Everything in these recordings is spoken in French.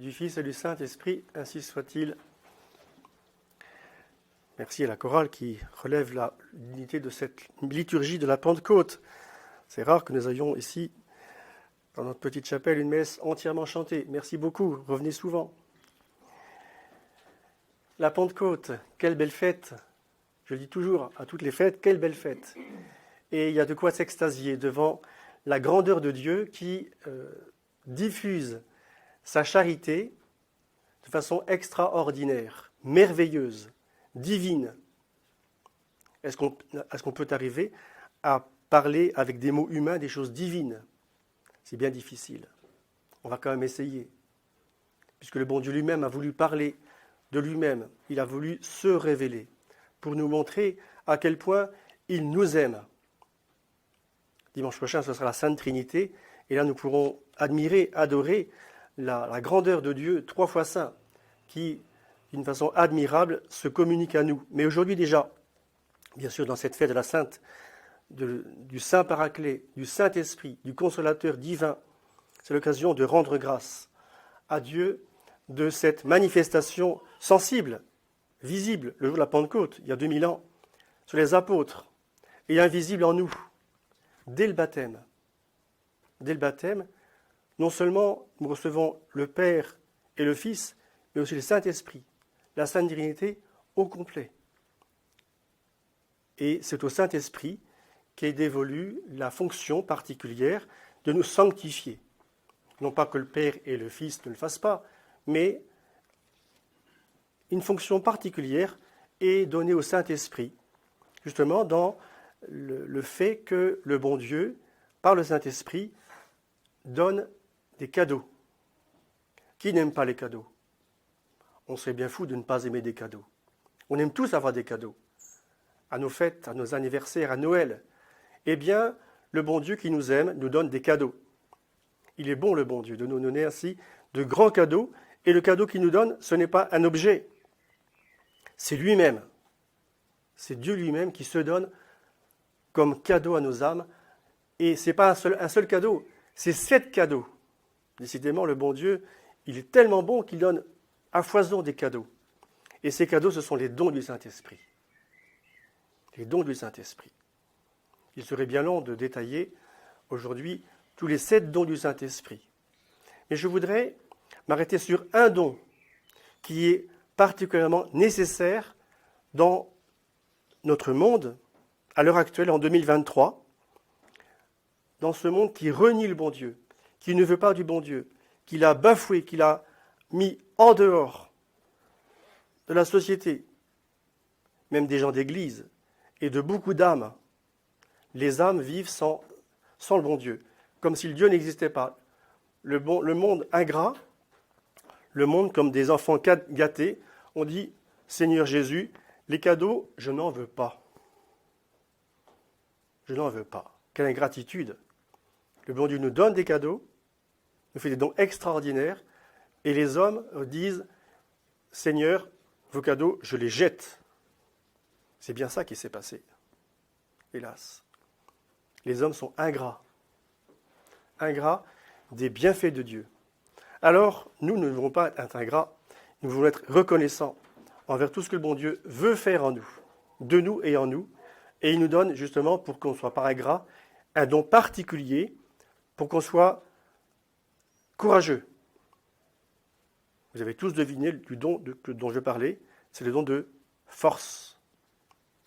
du Fils et du Saint-Esprit, ainsi soit-il. Merci à la chorale qui relève l'unité de cette liturgie de la Pentecôte. C'est rare que nous ayons ici, dans notre petite chapelle, une messe entièrement chantée. Merci beaucoup, revenez souvent. La Pentecôte, quelle belle fête! Je le dis toujours à toutes les fêtes, quelle belle fête! Et il y a de quoi s'extasier devant la grandeur de Dieu qui diffuse sa charité de façon extraordinaire, merveilleuse, divine. Est-ce qu'on peut arriver à parler avec des mots humains des choses divines? C'est bien difficile. On va quand même essayer. Puisque le bon Dieu lui-même a voulu parler de lui-même. Il a voulu se révéler pour nous montrer à quel point il nous aime. Dimanche prochain, ce sera la Sainte Trinité. Et là, nous pourrons admirer, adorer la grandeur de Dieu, 3 fois saint, qui, d'une façon admirable, se communique à nous. Mais aujourd'hui déjà, bien sûr, dans cette fête de la Sainte, du Saint Paraclet, du Saint-Esprit, du Consolateur divin, c'est l'occasion de rendre grâce à Dieu de cette manifestation sensible, visible, le jour de la Pentecôte, il y a 2000 ans, sur les apôtres, et invisible en nous, dès le baptême. Dès le baptême, non seulement nous recevons le Père et le Fils, mais aussi le Saint-Esprit, la Sainte Trinité au complet. Et c'est au Saint-Esprit qu'est dévolue la fonction particulière de nous sanctifier. Non pas que le Père et le Fils ne le fassent pas, mais une fonction particulière est donnée au Saint-Esprit, justement dans le fait que le bon Dieu, par le Saint-Esprit, donne des cadeaux. Qui n'aime pas les cadeaux? On serait bien fou de ne pas aimer des cadeaux. On aime tous avoir des cadeaux. À nos fêtes, à nos anniversaires, à Noël. Eh bien, le bon Dieu qui nous aime nous donne des cadeaux. Il est bon, le bon Dieu, de nous donner ainsi de grands cadeaux. Et le cadeau qu'il nous donne, ce n'est pas un objet. C'est lui-même. C'est Dieu lui-même qui se donne comme cadeau à nos âmes. Et ce n'est pas un seul cadeau, c'est 7 cadeaux. Décidément, le bon Dieu, il est tellement bon qu'il donne à foison des cadeaux. Et ces cadeaux, ce sont les dons du Saint-Esprit. Les dons du Saint-Esprit. Il serait bien long de détailler aujourd'hui tous les 7 dons du Saint-Esprit. Mais je voudrais m'arrêter sur un don qui est particulièrement nécessaire dans notre monde, à l'heure actuelle, en 2023, dans ce monde qui renie le bon Dieu, qui ne veut pas du bon Dieu, qui l'a bafoué, qui l'a mis en dehors de la société, même des gens d'église, et de beaucoup d'âmes. Les âmes vivent sans le bon Dieu, comme si le Dieu n'existait pas. Le monde ingrat, le monde comme des enfants gâtés, on dit « Seigneur Jésus, les cadeaux, je n'en veux pas. Je n'en veux pas. » Quelle ingratitude! Le bon Dieu nous donne des cadeaux, nous fait des dons extraordinaires, et les hommes disent « Seigneur, vos cadeaux, je les jette. » C'est bien ça qui s'est passé, hélas. Les hommes sont ingrats des bienfaits de Dieu. Alors, nous ne voulons pas être ingrats, nous voulons être reconnaissants envers tout ce que le bon Dieu veut faire en nous, de nous et en nous, et il nous donne justement, pour qu'on ne soit pas ingrats, un don particulier, pour qu'on soit courageux. Vous avez tous deviné le don dont je parlais, c'est le don de force.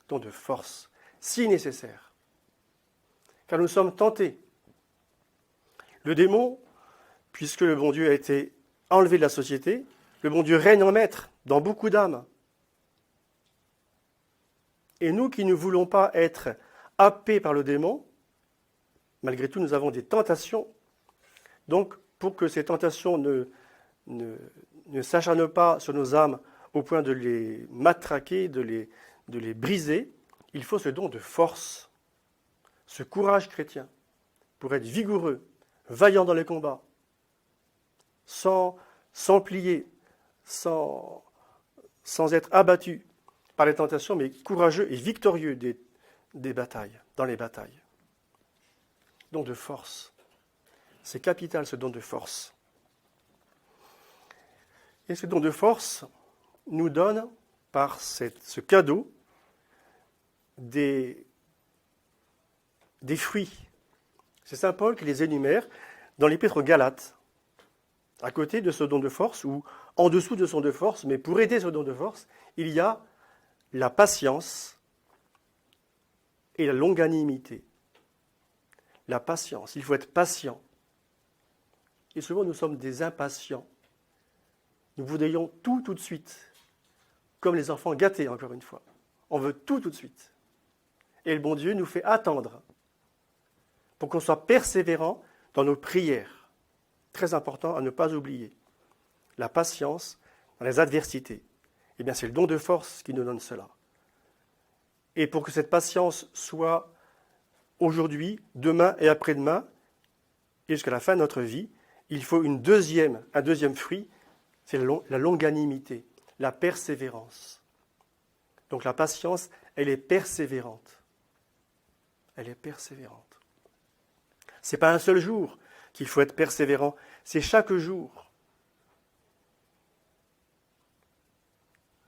Don de force, si nécessaire. Car nous sommes tentés. Le démon, puisque le bon Dieu a été enlevé de la société, le bon Dieu règne en maître dans beaucoup d'âmes. Et nous qui ne voulons pas être happés par le démon, malgré tout, nous avons des tentations. Donc, pour que ces tentations ne s'acharnent pas sur nos âmes au point de les matraquer, de les briser, il faut ce don de force, ce courage chrétien, pour être vigoureux, vaillant dans les combats, sans plier, sans être abattu par les tentations, mais courageux et victorieux des batailles, dans les batailles. Don de force. C'est capital, ce don de force. Et ce don de force nous donne, par ce cadeau, des fruits. C'est saint Paul qui les énumère dans l'Épître aux Galates. À côté de ce don de force, ou en dessous de son don de force, mais pour aider ce don de force, il y a la patience et la longanimité. La patience, il faut être patient. Et souvent nous sommes des impatients. Nous voudrions tout de suite, comme les enfants gâtés encore une fois. On veut tout de suite. Et le bon Dieu nous fait attendre pour qu'on soit persévérant dans nos prières. Très important à ne pas oublier. La patience dans les adversités. Eh bien, c'est le don de force qui nous donne cela. Et pour que cette patience soit aujourd'hui, demain et après-demain, et jusqu'à la fin de notre vie, il faut un deuxième fruit, c'est la longanimité, la persévérance. Donc la patience, elle est persévérante. Elle est persévérante. Ce n'est pas un seul jour qu'il faut être persévérant, c'est chaque jour.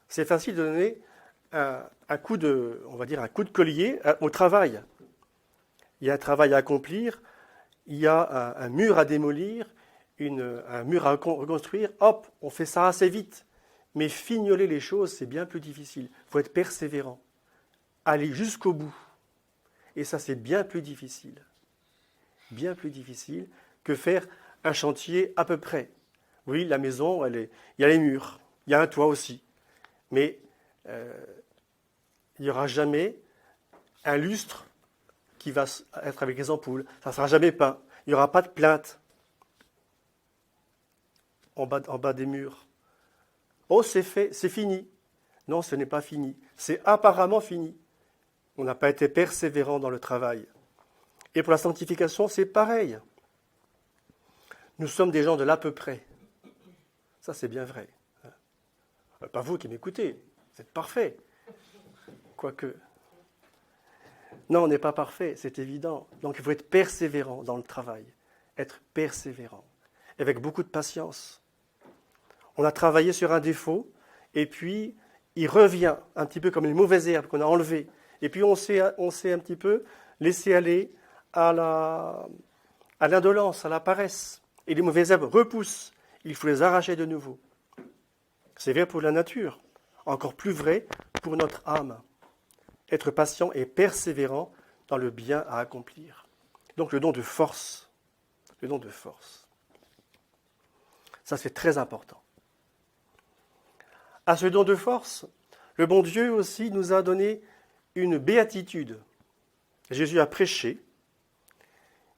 C'est facile de donner un coup de collier au travail. Il y a un travail à accomplir, il y a un mur à démolir, un mur à reconstruire. Hop, on fait ça assez vite. Mais fignoler les choses, c'est bien plus difficile. Il faut être persévérant, aller jusqu'au bout. Et ça, c'est bien plus difficile. Bien plus difficile que faire un chantier à peu près. Oui, la maison, il y a les murs, il y a un toit aussi. Mais il n'y aura jamais un lustre qui va être avec les ampoules. Ça ne sera jamais peint. Il n'y aura pas de plainte en bas des murs. Oh, c'est fait, c'est fini. Non, ce n'est pas fini. C'est apparemment fini. On n'a pas été persévérant dans le travail. Et pour la sanctification, c'est pareil. Nous sommes des gens de l'à peu près. Ça, c'est bien vrai. Pas vous qui m'écoutez, vous êtes parfait. Quoique. Non, on n'est pas parfait, c'est évident. Donc il faut être persévérant dans le travail. Être persévérant. Avec beaucoup de patience. On a travaillé sur un défaut, et puis il revient, un petit peu comme les mauvaises herbes qu'on a enlevées. Et puis on s'est un petit peu laissé aller à l'indolence, à la paresse. Et les mauvaises herbes repoussent. Il faut les arracher de nouveau. C'est vrai pour la nature, encore plus vrai pour notre âme. Être patient et persévérant dans le bien à accomplir. Donc le don de force. Le don de force. Ça, c'est très important. À ce don de force, le bon Dieu aussi nous a donné une béatitude. Jésus a prêché.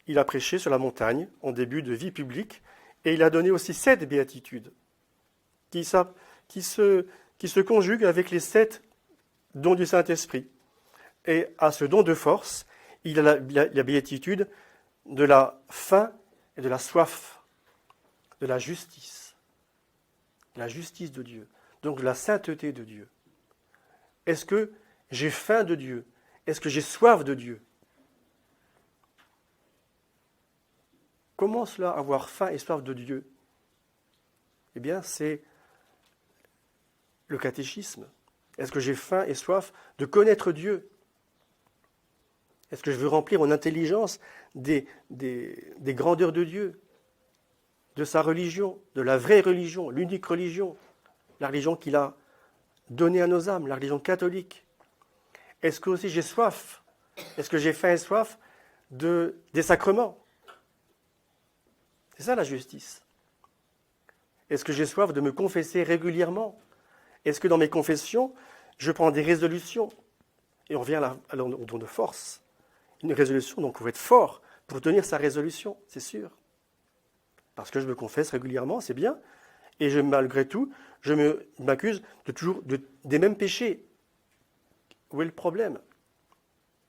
Il a prêché sur la montagne en début de vie publique et il a donné aussi 7 béatitudes qui se conjuguent avec les 7 dons du Saint-Esprit. Et à ce don de force, il y a la béatitude de la faim et de la soif, de la justice de Dieu, donc de la sainteté de Dieu. Est-ce que j'ai faim de Dieu? Est-ce que j'ai soif de Dieu? Comment cela, avoir faim et soif de Dieu? Eh bien, c'est le catéchisme. Est-ce que j'ai faim et soif de connaître Dieu? Est-ce que je veux remplir mon intelligence des grandeurs de Dieu, de sa religion, de la vraie religion, l'unique religion, la religion qu'il a donnée à nos âmes, la religion catholique? Est-ce que aussi j'ai soif? Est-ce que j'ai faim et soif des sacrements? C'est ça la justice. Est-ce que j'ai soif de me confesser régulièrement? Est-ce que dans mes confessions, je prends des résolutions? Et on revient au don de force. Une résolution, donc il faut être fort pour tenir sa résolution, c'est sûr. Parce que je me confesse régulièrement, c'est bien. Et malgré tout, je m'accuse des mêmes péchés. Où est le problème?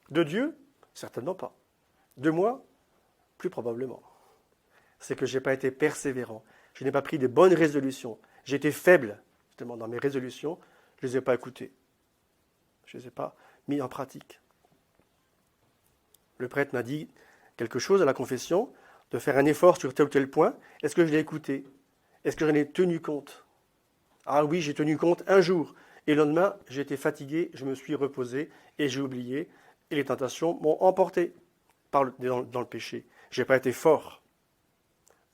De Dieu? Certainement pas. De moi? Plus probablement. C'est que je n'ai pas été persévérant. Je n'ai pas pris de bonnes résolutions. J'ai été faible, justement, dans mes résolutions. Je ne les ai pas écoutées. Je ne les ai pas mis en pratique. Le prêtre m'a dit quelque chose à la confession, de faire un effort sur tel ou tel point. Est-ce que je l'ai écouté? Est-ce que j'en ai tenu compte? Ah oui, j'ai tenu compte un jour. Et le lendemain, j'ai été fatigué, je me suis reposé et j'ai oublié. Et les tentations m'ont emporté dans le péché. Je n'ai pas été fort.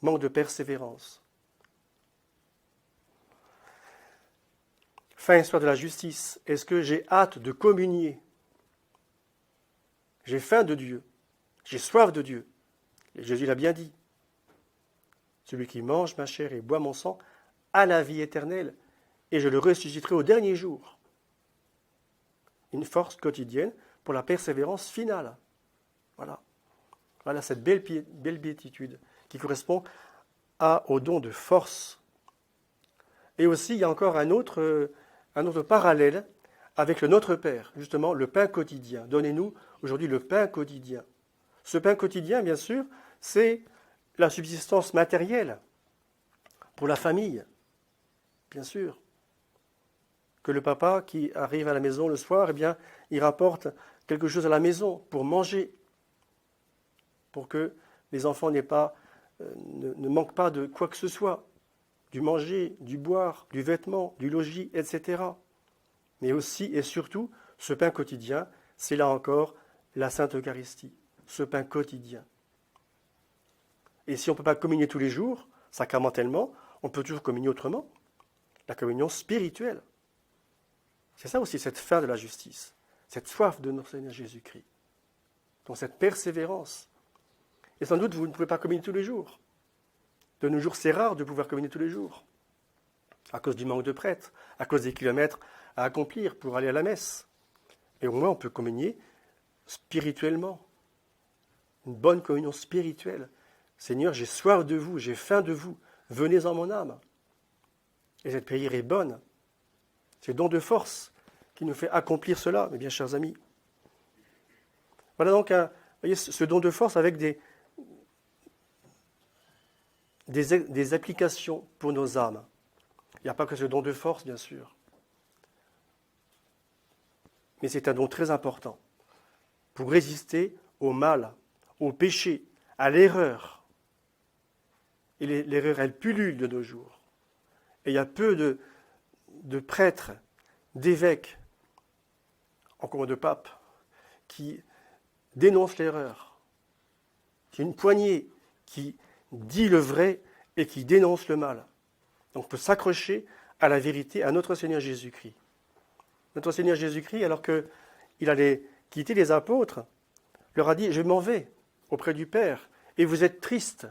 Manque de persévérance. Fin histoire de la justice. Est-ce que j'ai hâte de communier? J'ai faim de Dieu. J'ai soif de Dieu. Et Jésus l'a bien dit. Celui qui mange ma chair et boit mon sang a la vie éternelle, et je le ressusciterai au dernier jour. Une force quotidienne pour la persévérance finale. Voilà. Voilà cette belle béatitude qui correspond au don de force. Et aussi, il y a encore un autre parallèle avec le Notre Père, justement, le pain quotidien. Donnez-nous aujourd'hui le pain quotidien. Ce pain quotidien, bien sûr, c'est la subsistance matérielle pour la famille, bien sûr. Que le papa qui arrive à la maison le soir, eh bien, il rapporte quelque chose à la maison pour manger, pour que les enfants ne manquent pas de quoi que ce soit, du manger, du boire, du vêtement, du logis, etc. Mais aussi et surtout, ce pain quotidien, c'est là encore la Sainte Eucharistie, ce pain quotidien. Et si on ne peut pas communier tous les jours, sacramentellement, on peut toujours communier autrement, la communion spirituelle. C'est ça aussi, cette faim de la justice, cette soif de notre Seigneur Jésus-Christ. Donc cette persévérance. Et sans doute, vous ne pouvez pas communier tous les jours. De nos jours, c'est rare de pouvoir communier tous les jours, à cause du manque de prêtres, à cause des kilomètres à accomplir pour aller à la messe. Et au moins, on peut communier spirituellement. Une bonne communion spirituelle. Seigneur, j'ai soif de vous, j'ai faim de vous, venez en mon âme. Et cette prière est bonne. C'est le don de force qui nous fait accomplir cela, mes bien chers amis. Voilà donc voyez, ce don de force avec des applications pour nos âmes. Il n'y a pas que ce don de force, bien sûr. Mais c'est un don très important pour résister au mal, au péché, à l'erreur. Et l'erreur, elle pullule de nos jours. Et il y a peu de prêtres, d'évêques, encore moins de papes, qui dénoncent l'erreur. C'est une poignée qui dit le vrai et qui dénonce le mal. Donc on peut s'accrocher à la vérité, à notre Seigneur Jésus-Christ. Notre Seigneur Jésus-Christ, alors qu'il allait quitter les apôtres, leur a dit « Je m'en vais auprès du Père, et vous êtes tristes.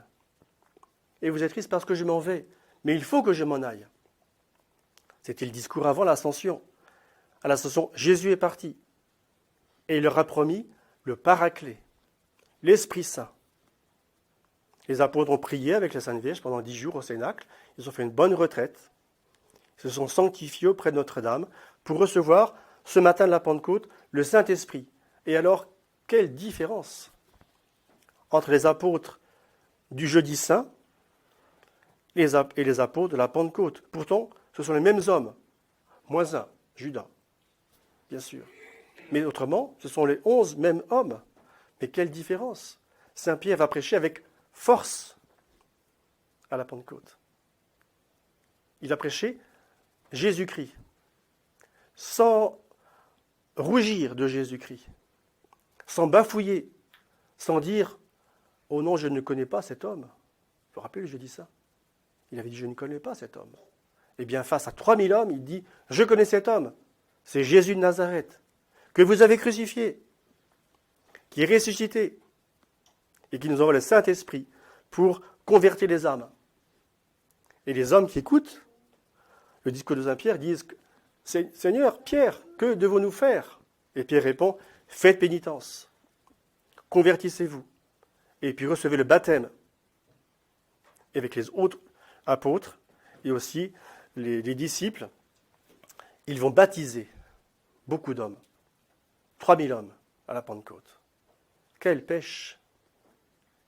Et vous êtes tristes parce que je m'en vais. Mais il faut que je m'en aille. » C'était le discours avant l'ascension. À l'ascension, Jésus est parti. Et il leur a promis le Paraclet, l'Esprit Saint. Les apôtres ont prié avec la Sainte Vierge pendant 10 jours au Cénacle. Ils ont fait une bonne retraite. Ils se sont sanctifiés auprès de Notre-Dame pour recevoir, ce matin de la Pentecôte, le Saint-Esprit. Et alors, quelle différence entre les apôtres du Jeudi Saint et les apôtres de la Pentecôte. Pourtant, ce sont les mêmes hommes, moins un, Judas, bien sûr. Mais autrement, ce sont les 11 mêmes hommes. Mais quelle différence! Saint Pierre va prêcher avec force à la Pentecôte. Il va prêcher Jésus-Christ, sans rougir de Jésus-Christ, sans bafouiller, sans dire « Oh non, je ne connais pas cet homme ». Vous vous rappelez, je dis ça. Il avait dit « Je ne connais pas cet homme ». Eh bien, face à 3000 hommes, il dit « Je connais cet homme, c'est Jésus de Nazareth, que vous avez crucifié, qui est ressuscité, et qui nous envoie le Saint-Esprit pour convertir les âmes. » Et les hommes qui écoutent le discours de Saint Pierre disent « Seigneur, Pierre, que devons-nous faire ?» Et Pierre répond « Faites pénitence, convertissez-vous, et puis recevez le baptême. » Et avec les autres apôtres et aussi les disciples, ils vont baptiser beaucoup d'hommes, 3000 hommes à la Pentecôte. Quelle pêche,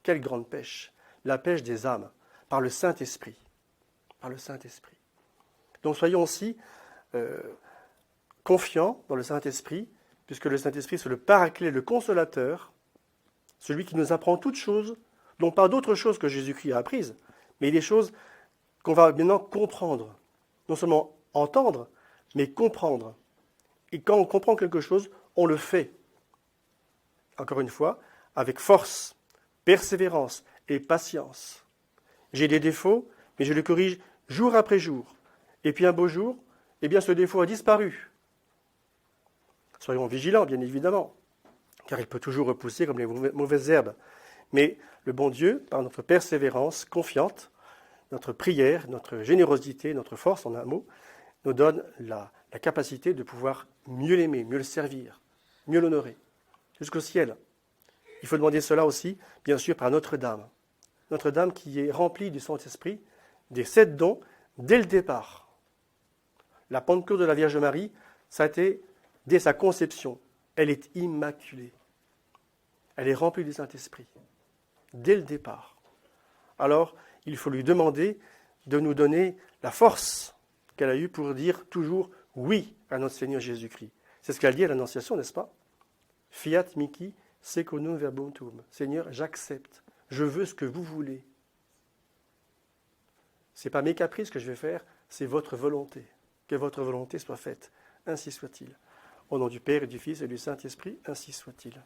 quelle grande pêche, la pêche des âmes par le Saint-Esprit, par le Saint-Esprit. Donc soyons aussi confiants dans le Saint-Esprit, puisque le Saint-Esprit c'est le Paraclet, le Consolateur, celui qui nous apprend toutes choses, non pas d'autres choses que Jésus-Christ a apprises, mais des choses qu'on va maintenant comprendre, non seulement entendre, mais comprendre. Et quand on comprend quelque chose, on le fait. Encore une fois, avec force, persévérance et patience. J'ai des défauts, mais je les corrige jour après jour. Et puis un beau jour, eh bien ce défaut a disparu. Soyons vigilants, bien évidemment, car il peut toujours repousser comme les mauvaises herbes. Mais le bon Dieu, par notre persévérance confiante, notre prière, notre générosité, notre force, en un mot, nous donne la capacité de pouvoir mieux l'aimer, mieux le servir, mieux l'honorer, jusqu'au ciel. Il faut demander cela aussi, bien sûr, par Notre-Dame. Notre-Dame qui est remplie du Saint-Esprit, des 7 dons, dès le départ. La Pentecôte de la Vierge Marie, ça a été dès sa conception. Elle est immaculée. Elle est remplie du Saint-Esprit, dès le départ. Alors, il faut lui demander de nous donner la force qu'elle a eue pour dire toujours oui à notre Seigneur Jésus-Christ. C'est ce qu'elle dit à l'Annonciation, n'est-ce pas? Fiat mihi secundum verbum tuum. Seigneur, j'accepte. Je veux ce que vous voulez. Ce n'est pas mes caprices que je vais faire, c'est votre volonté. Que votre volonté soit faite. Ainsi soit-il. Au nom du Père et du Fils et du Saint-Esprit, ainsi soit-il.